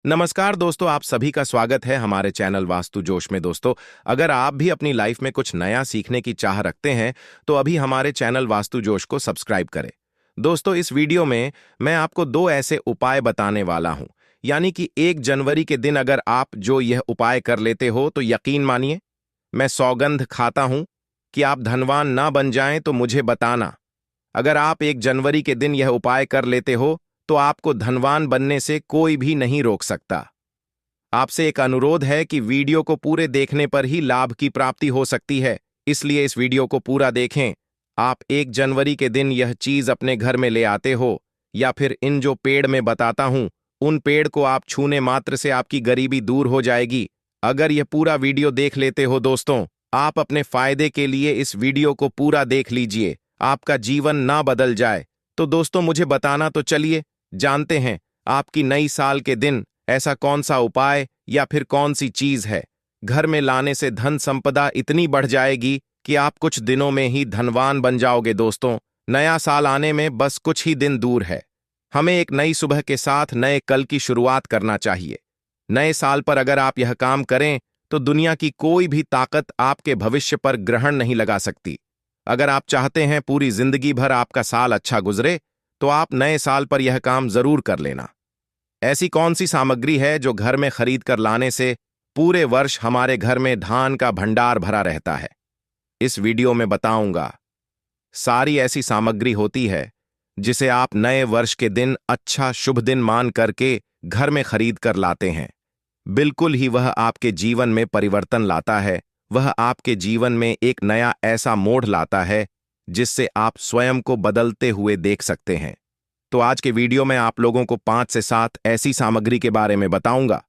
नमस्कार दोस्तों, आप सभी का स्वागत है हमारे चैनल वास्तु जोश में। दोस्तों, अगर आप भी अपनी लाइफ में कुछ नया सीखने की चाह रखते हैं तो अभी हमारे चैनल वास्तु जोश को सब्सक्राइब करें। दोस्तों, इस वीडियो में मैं आपको दो ऐसे उपाय बताने वाला हूं, यानी कि 1 जनवरी के दिन अगर आप जो यह उपाय कर लेते हो तो यकीन मानिए, मैं सौगंध खाता हूं कि आप धनवान ना बन जाएं तो मुझे बताना। अगर आप 1 जनवरी के दिन यह उपाय कर लेते हो तो आपको धनवान बनने से कोई भी नहीं रोक सकता। आपसे एक अनुरोध है कि वीडियो को पूरे देखने पर ही लाभ की प्राप्ति हो सकती है, इसलिए इस वीडियो को पूरा देखें। आप 1 जनवरी के दिन यह चीज अपने घर में ले आते हो या फिर इन जो पेड़ में बताता हूं, उन पेड़ को आप छूने मात्र से आपकी गरीबी दूर हो जाएगी। अगर यह पूरा वीडियो देख लेते हो दोस्तों, आप अपने फायदे के लिए इस वीडियो को पूरा देख लीजिए, आपका जीवन ना बदल जाए। तो दोस्तों, मुझे बताना तो चलिए जानते हैं, आपकी नई साल के दिन ऐसा कौन सा उपाय या फिर कौन सी चीज है घर में लाने से धन संपदा इतनी बढ़ जाएगी कि आप कुछ दिनों में ही धनवान बन जाओगे। दोस्तों, नया साल आने में बस कुछ ही दिन दूर है। हमें एक नई सुबह के साथ नए कल की शुरुआत करना चाहिए। नए साल पर अगर आप यह काम करें तो दुनिया की कोई भी ताकत आपके भविष्य पर ग्रहण नहीं लगा सकती। अगर आप चाहते हैं पूरी जिंदगी भर आपका साल अच्छा गुजरे तो आप नए साल पर यह काम जरूर कर लेना। ऐसी कौन सी सामग्री है जो घर में खरीद कर लाने से पूरे वर्ष हमारे घर में धान का भंडार भरा रहता है? इस वीडियो में बताऊंगा। सारी ऐसी सामग्री होती है जिसे आप नए वर्ष के दिन अच्छा शुभ दिन मान करके घर में खरीद कर लाते हैं। बिल्कुल ही वह आपके जीवन में परिवर्तन लाता है। वह आपके जीवन में एक नया ऐसा मोड़ लाता है जिससे आप स्वयं को बदलते हुए देख सकते हैं। तो आज के वीडियो में आप लोगों को 5 से 7 ऐसी सामग्री के बारे में बताऊंगा,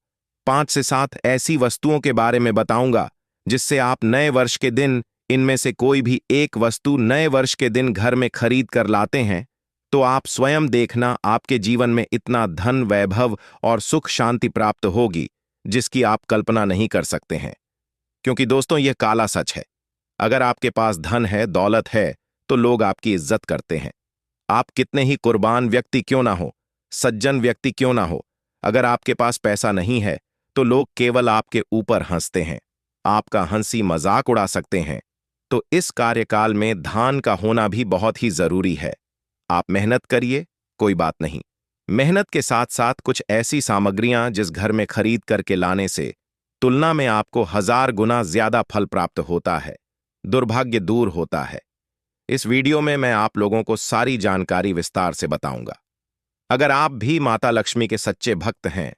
5 से 7 ऐसी वस्तुओं के बारे में बताऊंगा जिससे आप नए वर्ष के दिन इनमें से कोई भी एक वस्तु नए वर्ष के दिन घर में खरीद कर लाते हैं तो आप स्वयं देखना, आपके जीवन में इतना धन, वैभव और सुख शांति प्राप्त होगी जिसकी आप कल्पना नहीं कर सकते हैं। क्योंकि दोस्तों, यह काला सच है। अगर आपके पास धन है, दौलत है, तो लोग आपकी इज्जत करते हैं। आप कितने ही कुर्बान व्यक्ति क्यों ना हो, सज्जन व्यक्ति क्यों ना हो, अगर आपके पास पैसा नहीं है तो लोग केवल आपके ऊपर हंसते हैं, आपका हंसी मजाक उड़ा सकते हैं। तो इस कार्यकाल में धान का होना भी बहुत ही जरूरी है। आप मेहनत करिए, कोई बात नहीं। मेहनत के साथ साथ कुछ ऐसी सामग्रियां जिस घर में खरीद करके लाने से तुलना में आपको 1000 गुना ज्यादा फल प्राप्त होता है, दुर्भाग्य दूर होता है। इस वीडियो में मैं आप लोगों को सारी जानकारी विस्तार से बताऊंगा। अगर आप भी माता लक्ष्मी के सच्चे भक्त हैं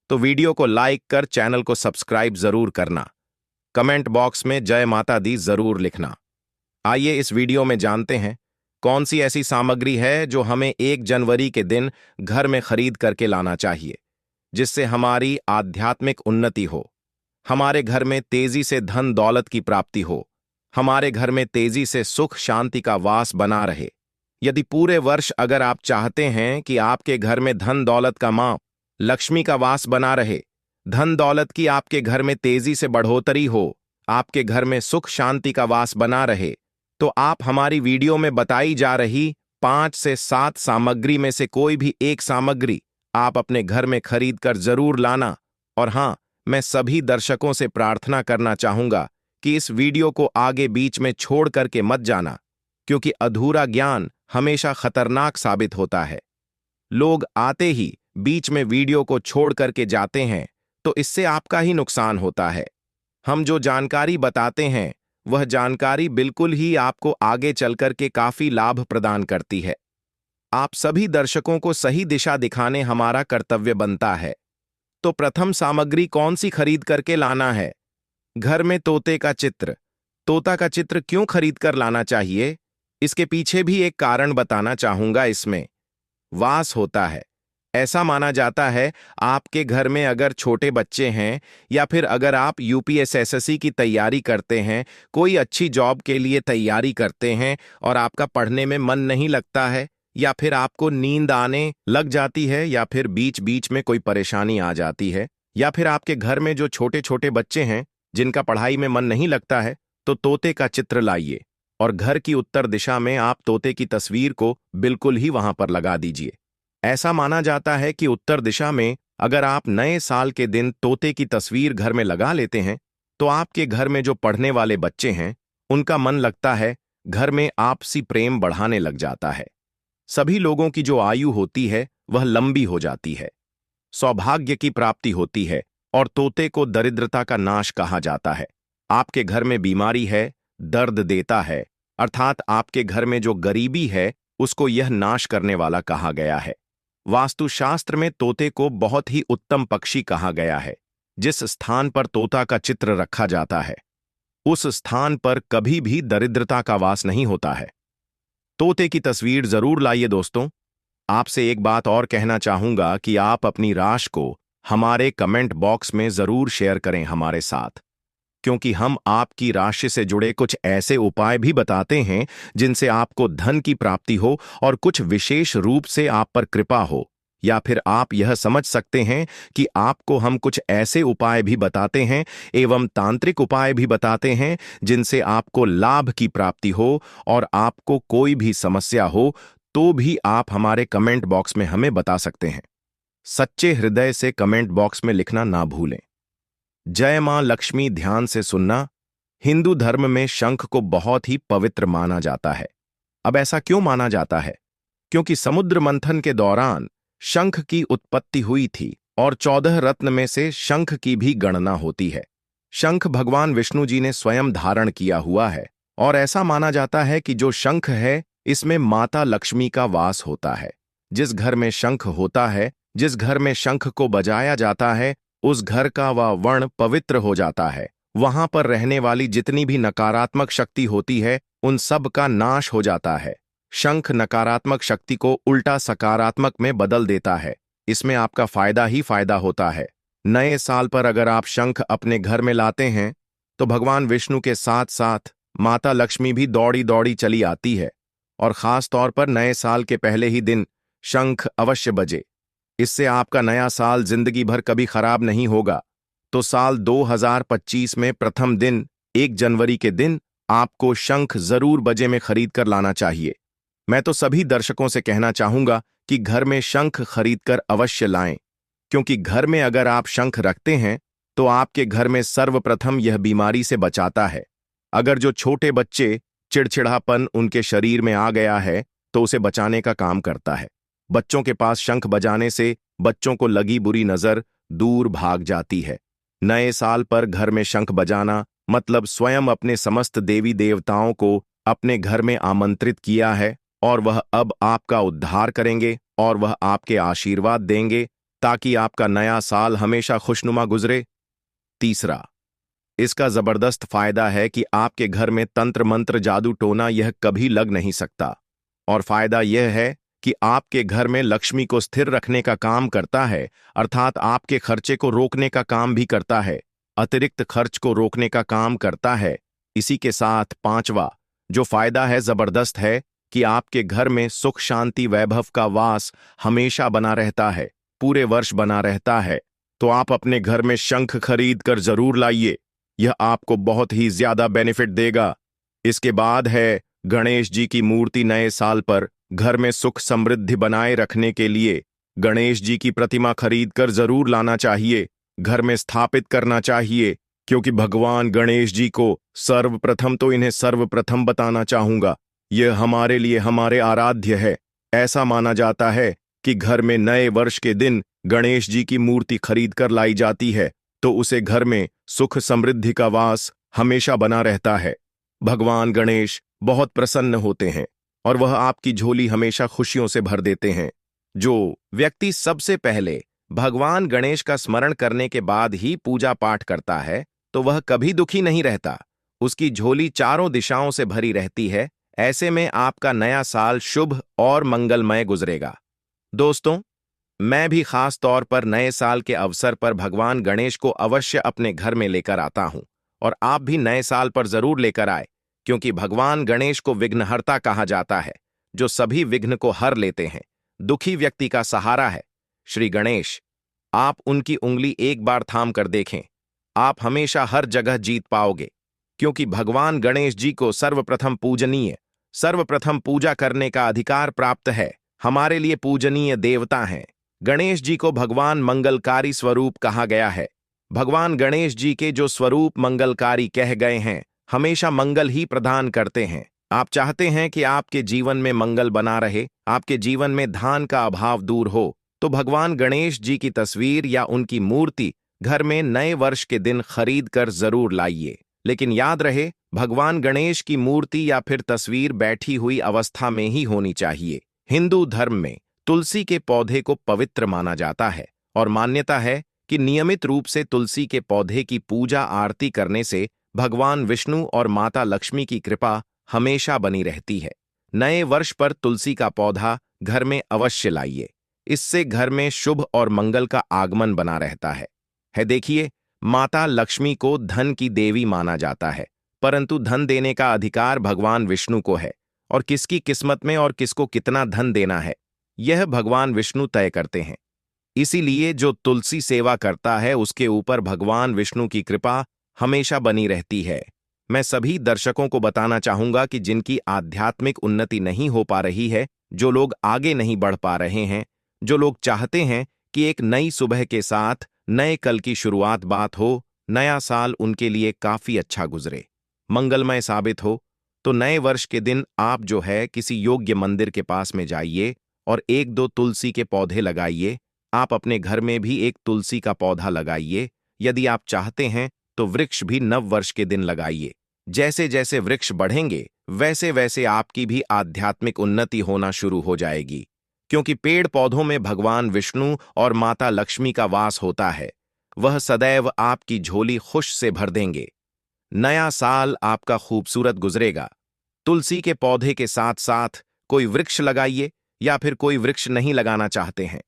तो वीडियो को लाइक कर चैनल को सब्सक्राइब जरूर करना। कमेंट बॉक्स में जय माता दी जरूर लिखना। आइए इस वीडियो में जानते हैं कौन सी ऐसी सामग्री है जो हमें 1 जनवरी के दिन घर में खरीद करके लाना चाहिए जिससे हमारी आध्यात्मिक उन्नति हो, हमारे घर में तेजी से धन दौलत की प्राप्ति हो, हमारे घर में तेजी से सुख शांति का वास बना रहे। यदि पूरे वर्ष अगर आप चाहते हैं कि आपके घर में धन दौलत का मां लक्ष्मी का वास बना रहे, धन दौलत की आपके घर में तेजी से बढ़ोतरी हो, आपके घर में सुख शांति का वास बना रहे, तो आप हमारी वीडियो में बताई जा रही 5 से 7 सामग्री में से कोई भी एक सामग्री आप अपने घर में खरीद कर जरूर लाना। और हां, मैं सभी दर्शकों से प्रार्थना करना चाहूंगा कि इस वीडियो को आगे बीच में छोड़ करके मत जाना, क्योंकि अधूरा ज्ञान हमेशा खतरनाक साबित होता है। लोग आते ही बीच में वीडियो को छोड़ करके जाते हैं तो इससे आपका ही नुकसान होता है। हम जो जानकारी बताते हैं वह जानकारी बिल्कुल ही आपको आगे चलकर के काफी लाभ प्रदान करती है। आप सभी दर्शकों को सही दिशा दिखाने हमारा कर्तव्य बनता है। तो प्रथम सामग्री कौन सी खरीद करके लाना है? घर में तोते का चित्र। तोता का चित्र क्यों खरीद कर लाना चाहिए, इसके पीछे भी एक कारण बताना चाहूंगा। इसमें वास होता है। ऐसा माना जाता है आपके घर में अगर छोटे बच्चे हैं या फिर अगर आप यूपीएसएससी की तैयारी करते हैं, कोई अच्छी जॉब के लिए तैयारी करते हैं और आपका पढ़ने में मन नहीं लगता है, या फिर आपको नींद आने लग जाती है, या फिर बीच बीच में कोई परेशानी आ जाती है, या फिर आपके घर में जो छोटे छोटे बच्चे हैं जिनका पढ़ाई में मन नहीं लगता है, तो तोते का चित्र लाइए और घर की उत्तर दिशा में आप तोते की तस्वीर को बिल्कुल ही वहां पर लगा दीजिए। ऐसा माना जाता है कि उत्तर दिशा में अगर आप नए साल के दिन तोते की तस्वीर घर में लगा लेते हैं तो आपके घर में जो पढ़ने वाले बच्चे हैं उनका मन लगता है, घर में आपसी प्रेम बढ़ाने लग जाता है। सभी लोगों की जो आयु होती है वह लंबी हो जाती है, सौभाग्य की प्राप्ति होती है और तोते को दरिद्रता का नाश कहा जाता है। आपके घर में बीमारी है, दर्द देता है, अर्थात आपके घर में जो गरीबी है उसको यह नाश करने वाला कहा गया है। वास्तुशास्त्र में तोते को बहुत ही उत्तम पक्षी कहा गया है। जिस स्थान पर तोता का चित्र रखा जाता है उस स्थान पर कभी भी दरिद्रता का वास नहीं होता है। तोते की तस्वीर जरूर लाइए दोस्तों। आपसे एक बात और कहना चाहूंगा कि आप अपनी राशि को हमारे कमेंट बॉक्स में जरूर शेयर करें हमारे साथ, क्योंकि हम आपकी राशि से जुड़े कुछ ऐसे उपाय भी बताते हैं जिनसे आपको धन की प्राप्ति हो और कुछ विशेष रूप से आप पर कृपा हो, या फिर आप यह समझ सकते हैं कि आपको हम कुछ ऐसे उपाय भी बताते हैं एवं तांत्रिक उपाय भी बताते हैं जिनसे आपको लाभ की प्राप्ति हो और आपको कोई भी समस्या हो तो भी आप हमारे कमेंट बॉक्स में हमें बता सकते हैं। सच्चे हृदय से कमेंट बॉक्स में लिखना ना भूलें। जय मां लक्ष्मी ध्यान से सुनना। हिंदू धर्म में शंख को बहुत ही पवित्र माना जाता है। अब ऐसा क्यों माना जाता है? क्योंकि समुद्र मंथन के दौरान शंख की उत्पत्ति हुई थी और 14 रत्न में से शंख की भी गणना होती है। शंख भगवान विष्णु जी ने स्वयं धारण किया हुआ है और ऐसा माना जाता है कि जो शंख है इसमें माता लक्ष्मी का वास होता है। जिस घर में शंख होता है, जिस घर में शंख को बजाया जाता है, उस घर का वह वर्ण पवित्र हो जाता है। वहां पर रहने वाली जितनी भी नकारात्मक शक्ति होती है उन सब का नाश हो जाता है। शंख नकारात्मक शक्ति को उल्टा सकारात्मक में बदल देता है। इसमें आपका फायदा ही फायदा होता है। नए साल पर अगर आप शंख अपने घर में लाते हैं तो भगवान विष्णु के साथ साथ माता लक्ष्मी भी दौड़ी दौड़ी चली आती है और खास तौर पर नए साल के पहले ही दिन शंख अवश्य बजे। इससे आपका नया साल जिंदगी भर कभी खराब नहीं होगा। तो साल 2025 में प्रथम दिन 1 जनवरी के दिन आपको शंख जरूर बजे में खरीद कर लाना चाहिए। मैं तो सभी दर्शकों से कहना चाहूंगा कि घर में शंख खरीदकर अवश्य लाएं, क्योंकि घर में अगर आप शंख रखते हैं तो आपके घर में सर्वप्रथम यह बीमारी से बचाता है। अगर जो छोटे बच्चे चिड़चिड़ापन उनके शरीर में आ गया है तो उसे बचाने का काम करता है। बच्चों के पास शंख बजाने से बच्चों को लगी बुरी नजर दूर भाग जाती है। नए साल पर घर में शंख बजाना मतलब स्वयं अपने समस्त देवी देवताओं को अपने घर में आमंत्रित किया है और वह अब आपका उद्धार करेंगे और वह आपके आशीर्वाद देंगे ताकि आपका नया साल हमेशा खुशनुमा गुजरे। तीसरा, इसका जबरदस्त फायदा है कि आपके घर में तंत्र मंत्र जादू टोना यह कभी लग नहीं सकता। और फायदा यह है कि आपके घर में लक्ष्मी को स्थिर रखने का काम करता है, अर्थात आपके खर्चे को रोकने का काम भी करता है, अतिरिक्त खर्च को रोकने का काम करता है। इसी के साथ पांचवा जो फायदा है जबरदस्त है कि आपके घर में सुख शांति वैभव का वास हमेशा बना रहता है, पूरे वर्ष बना रहता है। तो आप अपने घर में शंख खरीद कर जरूर लाइए, यह आपको बहुत ही ज्यादा बेनिफिट देगा। इसके बाद है गणेश जी की मूर्ति। नए साल पर घर में सुख समृद्धि बनाए रखने के लिए गणेश जी की प्रतिमा खरीद कर जरूर लाना चाहिए, घर में स्थापित करना चाहिए, क्योंकि भगवान गणेश जी को सर्वप्रथम तो इन्हें सर्वप्रथम बताना चाहूंगा, यह हमारे लिए हमारे आराध्य है। ऐसा माना जाता है कि घर में नए वर्ष के दिन गणेश जी की मूर्ति खरीद कर लाई जाती है तो उसे घर में सुख समृद्धि का वास हमेशा बना रहता है। भगवान गणेश बहुत प्रसन्न होते हैं और वह आपकी झोली हमेशा खुशियों से भर देते हैं। जो व्यक्ति सबसे पहले भगवान गणेश का स्मरण करने के बाद ही पूजा पाठ करता है तो वह कभी दुखी नहीं रहता, उसकी झोली चारों दिशाओं से भरी रहती है। ऐसे में आपका नया साल शुभ और मंगलमय गुजरेगा। दोस्तों, मैं भी खास तौर पर नए साल के अवसर पर भगवान गणेश को अवश्य अपने घर में लेकर आता हूं और आप भी नए साल पर जरूर लेकर आए, क्योंकि भगवान गणेश को विघ्नहर्ता कहा जाता है, जो सभी विघ्न को हर लेते हैं, दुखी व्यक्ति का सहारा है। श्री गणेश, आप उनकी उंगली एक बार थाम कर देखें, आप हमेशा हर जगह जीत पाओगे, क्योंकि भगवान गणेश जी को सर्वप्रथम पूजनीय, सर्वप्रथम पूजा करने का अधिकार प्राप्त है। हमारे लिए पूजनीय देवता हैं। गणेश जी को भगवान मंगलकारी स्वरूप कहा गया है। भगवान गणेश जी के जो स्वरूप मंगलकारी कह गए हैं, हमेशा मंगल ही प्रदान करते हैं। आप चाहते हैं कि आपके जीवन में मंगल बना रहे, आपके जीवन में धन का अभाव दूर हो, तो भगवान गणेश जी की तस्वीर या उनकी मूर्ति घर में नए वर्ष के दिन खरीद कर जरूर लाइए। लेकिन याद रहे, भगवान गणेश की मूर्ति या फिर तस्वीर बैठी हुई अवस्था में ही होनी चाहिए। हिंदू धर्म में तुलसी के पौधे को पवित्र माना जाता है और मान्यता है कि नियमित रूप से तुलसी के पौधे की पूजा आरती करने से भगवान विष्णु और माता लक्ष्मी की कृपा हमेशा बनी रहती है। नए वर्ष पर तुलसी का पौधा घर में अवश्य लाइए। इससे घर में शुभ और मंगल का आगमन बना रहता है। देखिए, माता लक्ष्मी को धन की देवी माना जाता है, परंतु धन देने का अधिकार भगवान विष्णु को है और किसकी किस्मत में और किसको कितना धन देना है, यह भगवान विष्णु तय करते हैं। इसीलिए जो तुलसी सेवा करता है उसके ऊपर भगवान विष्णु की कृपा हमेशा बनी रहती है। मैं सभी दर्शकों को बताना चाहूंगा कि जिनकी आध्यात्मिक उन्नति नहीं हो पा रही है, जो लोग आगे नहीं बढ़ पा रहे हैं, जो लोग चाहते हैं कि एक नई सुबह के साथ नए कल की शुरुआत बात हो, नया साल उनके लिए काफी अच्छा गुजरे, मंगलमय साबित हो, तो नए वर्ष के दिन आप जो है किसी योग्य मंदिर के पास में जाइए और एक दो तुलसी के पौधे लगाइए। आप अपने घर में भी एक तुलसी का पौधा लगाइए। यदि आप चाहते हैं तो वृक्ष भी नव वर्ष के दिन लगाइए। जैसे जैसे वृक्ष बढ़ेंगे वैसे वैसे आपकी भी आध्यात्मिक उन्नति होना शुरू हो जाएगी, क्योंकि पेड़ पौधों में भगवान विष्णु और माता लक्ष्मी का वास होता है। वह सदैव आपकी झोली खुश से भर देंगे। नया साल आपका खूबसूरत गुजरेगा। तुलसी के पौधे के साथ साथ कोई वृक्ष लगाइए, या फिर कोई वृक्ष नहीं लगाना चाहते हैं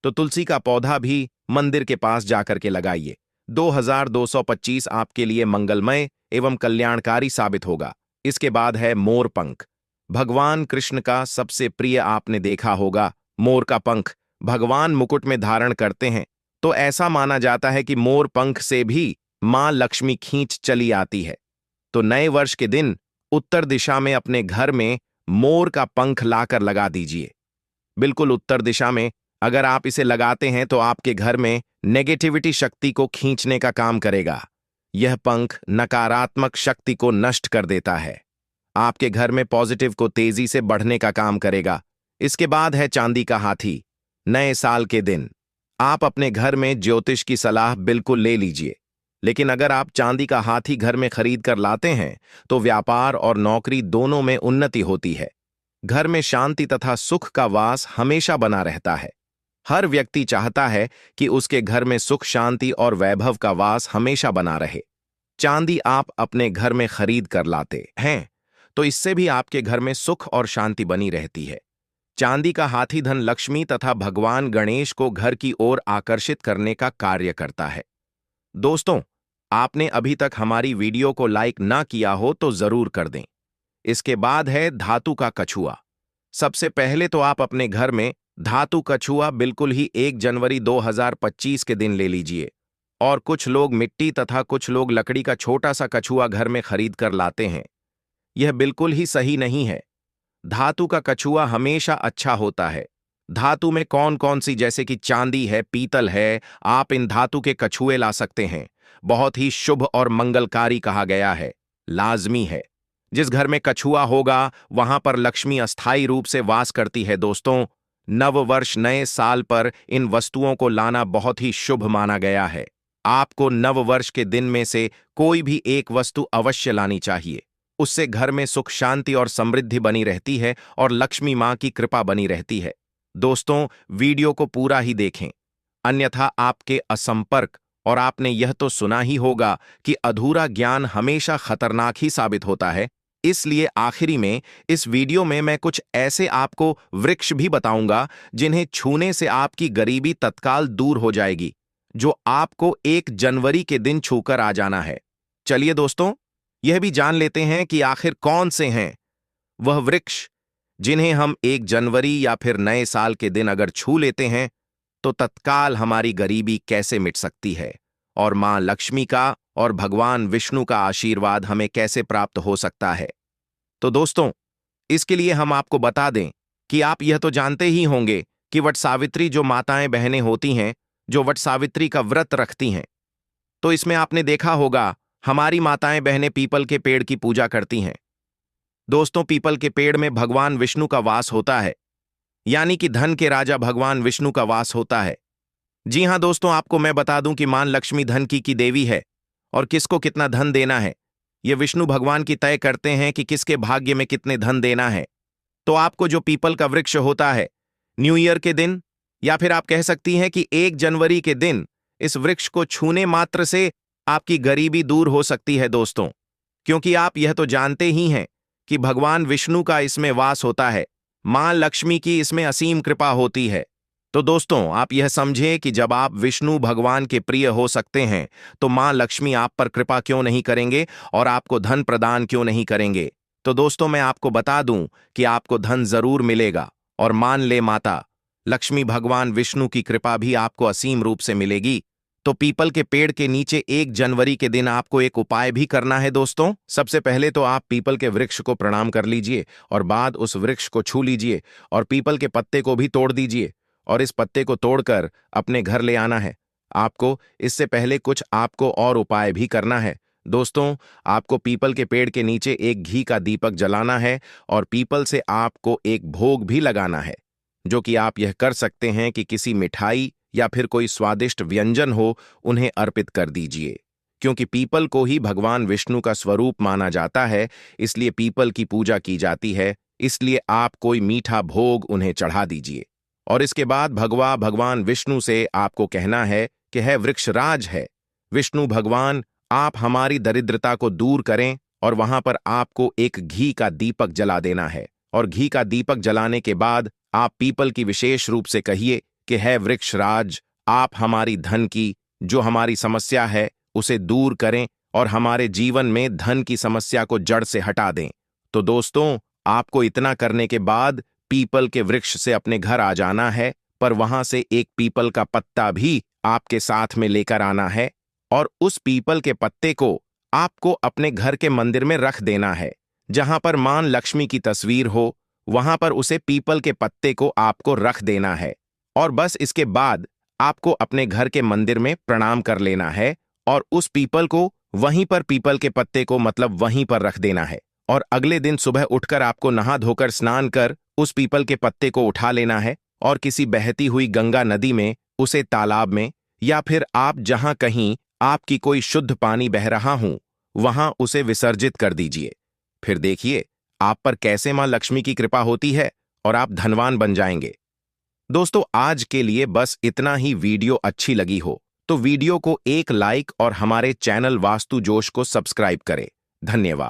तो तुलसी का पौधा भी मंदिर के पास जाकर के लगाइए। 2225 आपके लिए मंगलमय एवं कल्याणकारी साबित होगा। इसके बाद है मोर पंख। भगवान कृष्ण का सबसे प्रिय आपने देखा होगा मोर का पंख भगवान मुकुट में धारण करते हैं, तो ऐसा माना जाता है कि मोर पंख से भी मां लक्ष्मी खींच चली आती है। तो नए वर्ष के दिन उत्तर दिशा में अपने घर में मोर का पंख लाकर लगा दीजिए। बिल्कुल उत्तर दिशा में अगर आप इसे लगाते हैं तो आपके घर में नेगेटिविटी शक्ति को खींचने का काम करेगा। यह पंख नकारात्मक शक्ति को नष्ट कर देता है। आपके घर में पॉजिटिव को तेजी से बढ़ने का काम करेगा। इसके बाद है चांदी का हाथी। नए साल के दिन आप अपने घर में ज्योतिष की सलाह बिल्कुल ले लीजिए, लेकिन अगर आप चांदी का हाथी घर में खरीद कर लाते हैं तो व्यापार और नौकरी दोनों में उन्नति होती है। घर में शांति तथा सुख का वास हमेशा बना रहता है। हर व्यक्ति चाहता है कि उसके घर में सुख शांति और वैभव का वास हमेशा बना रहे। चांदी आप अपने घर में खरीद कर लाते हैं तो इससे भी आपके घर में सुख और शांति बनी रहती है। चांदी का हाथी धन लक्ष्मी तथा भगवान गणेश को घर की ओर आकर्षित करने का कार्य करता है। दोस्तों, आपने अभी तक हमारी वीडियो को लाइक ना किया हो तो जरूर कर दें। इसके बाद है धातु का कछुआ। सबसे पहले तो आप अपने घर में धातु कछुआ बिल्कुल ही 1 जनवरी 2025 के दिन ले लीजिए। और कुछ लोग मिट्टी तथा कुछ लोग लकड़ी का छोटा सा कछुआ घर में खरीद कर लाते हैं। यह बिल्कुल ही सही नहीं है। धातु का कछुआ हमेशा अच्छा होता है। धातु में कौन कौन सी, जैसे कि चांदी है, पीतल है, आप इन धातु के कछुए ला सकते हैं। बहुत ही शुभ और मंगलकारी कहा गया है, लाजमी है। जिस घर में कछुआ होगा वहां पर लक्ष्मी अस्थायी रूप से वास करती है। दोस्तों, नव वर्ष नए साल पर इन वस्तुओं को लाना बहुत ही शुभ माना गया है। आपको नव वर्ष के दिन में से कोई भी एक वस्तु अवश्य लानी चाहिए। उससे घर में सुख शांति और समृद्धि बनी रहती है और लक्ष्मी मां की कृपा बनी रहती है। दोस्तों, वीडियो को पूरा ही देखें, अन्यथा आपके असंपर्क और आपने यह तो सुना ही होगा कि अधूरा ज्ञान हमेशा खतरनाक ही साबित होता है। इसलिए आखिरी में इस वीडियो में मैं कुछ ऐसे आपको वृक्ष भी बताऊंगा जिन्हें छूने से आपकी गरीबी तत्काल दूर हो जाएगी, जो आपको 1 जनवरी के दिन छूकर आ जाना है। चलिए दोस्तों, यह भी जान लेते हैं कि आखिर कौन से हैं वह वृक्ष जिन्हें हम 1 जनवरी या फिर नए साल के दिन अगर छू लेते हैं तो तत्काल हमारी गरीबी कैसे मिट सकती है और मां लक्ष्मी का और भगवान विष्णु का आशीर्वाद हमें कैसे प्राप्त हो सकता है। तो दोस्तों, इसके लिए हम आपको बता दें कि आप यह तो जानते ही होंगे कि वट सावित्री जो माताएं बहनें होती हैं, जो वट सावित्री का व्रत रखती हैं, तो इसमें आपने देखा होगा हमारी माताएं बहनें पीपल के पेड़ की पूजा करती हैं। दोस्तों, पीपल के पेड़ में भगवान विष्णु का वास होता है, यानी कि धन के राजा भगवान विष्णु का वास होता है। जी हां दोस्तों, आपको मैं बता दूं कि मां लक्ष्मी धन की देवी है और किसको कितना धन देना है ये विष्णु भगवान की तय करते हैं कि किसके भाग्य में कितने धन देना है। तो आपको जो पीपल का वृक्ष होता है, न्यू ईयर के दिन या फिर आप कह सकती हैं कि 1 जनवरी के दिन इस वृक्ष को छूने मात्र से आपकी गरीबी दूर हो सकती है दोस्तों, क्योंकि आप यह तो जानते ही हैं कि भगवान विष्णु का इसमें वास होता है, मां लक्ष्मी की इसमें असीम कृपा होती है। तो दोस्तों, आप यह समझें कि जब आप विष्णु भगवान के प्रिय हो सकते हैं तो मां लक्ष्मी आप पर कृपा क्यों नहीं करेंगे और आपको धन प्रदान क्यों नहीं करेंगे। तो दोस्तों, मैं आपको बता दूं कि आपको धन जरूर मिलेगा और मान ले माता लक्ष्मी भगवान विष्णु की कृपा भी आपको असीम रूप से मिलेगी। तो पीपल के पेड़ के नीचे 1 जनवरी के दिन आपको एक उपाय भी करना है दोस्तों। सबसे पहले तो आप पीपल के वृक्ष को प्रणाम कर लीजिए और बाद उस वृक्ष को छू लीजिए और पीपल के पत्ते को भी तोड़ दीजिए और इस पत्ते को तोड़कर अपने घर ले आना है। आपको इससे पहले कुछ आपको और उपाय भी करना है दोस्तों। आपको पीपल के पेड़ के नीचे एक घी का दीपक जलाना है और पीपल से आपको एक भोग भी लगाना है, जो कि आप यह कर सकते हैं कि किसी मिठाई या फिर कोई स्वादिष्ट व्यंजन हो उन्हें अर्पित कर दीजिए, क्योंकि पीपल को ही भगवान विष्णु का स्वरूप माना जाता है, इसलिए पीपल की पूजा की जाती है। इसलिए आप कोई मीठा भोग उन्हें चढ़ा दीजिए और इसके बाद भगवान विष्णु से आपको कहना है कि है वृक्षराज है विष्णु भगवान, आप हमारी दरिद्रता को दूर करें। और वहां पर आपको एक घी का दीपक जला देना है और घी का दीपक जलाने के बाद आप पीपल की विशेष रूप से कहिए कि है वृक्षराज, आप हमारी धन की जो हमारी समस्या है उसे दूर करें और हमारे जीवन में धन की समस्या को जड़ से हटा दें। तो दोस्तों, आपको इतना करने के बाद पीपल के वृक्ष से अपने घर आ जाना है, पर वहां से एक पीपल का पत्ता भी आपके साथ में लेकर आना है और उस पीपल के पत्ते को आपको अपने घर के मंदिर में रख देना है। जहां पर मां लक्ष्मी की तस्वीर हो वहां पर उसे पीपल के पत्ते को आपको रख देना है और बस इसके बाद आपको अपने घर के मंदिर में प्रणाम कर लेना है और उस पीपल को वहीं पर पीपल के पत्ते को मतलब वहीं पर रख देना है। और अगले दिन सुबह उठकर आपको नहा धोकर स्नान कर उस पीपल के पत्ते को उठा लेना है और किसी बहती हुई गंगा नदी में, उसे तालाब में या फिर आप जहां कहीं आपकी कोई शुद्ध पानी बह रहा हूं वहां उसे विसर्जित कर दीजिए। फिर देखिए आप पर कैसे मां लक्ष्मी की कृपा होती है और आप धनवान बन जाएंगे। दोस्तों, आज के लिए बस इतना ही। वीडियो अच्छी लगी हो तो वीडियो को एक लाइक और हमारे चैनल वास्तु जोश को सब्सक्राइब करें। धन्यवाद।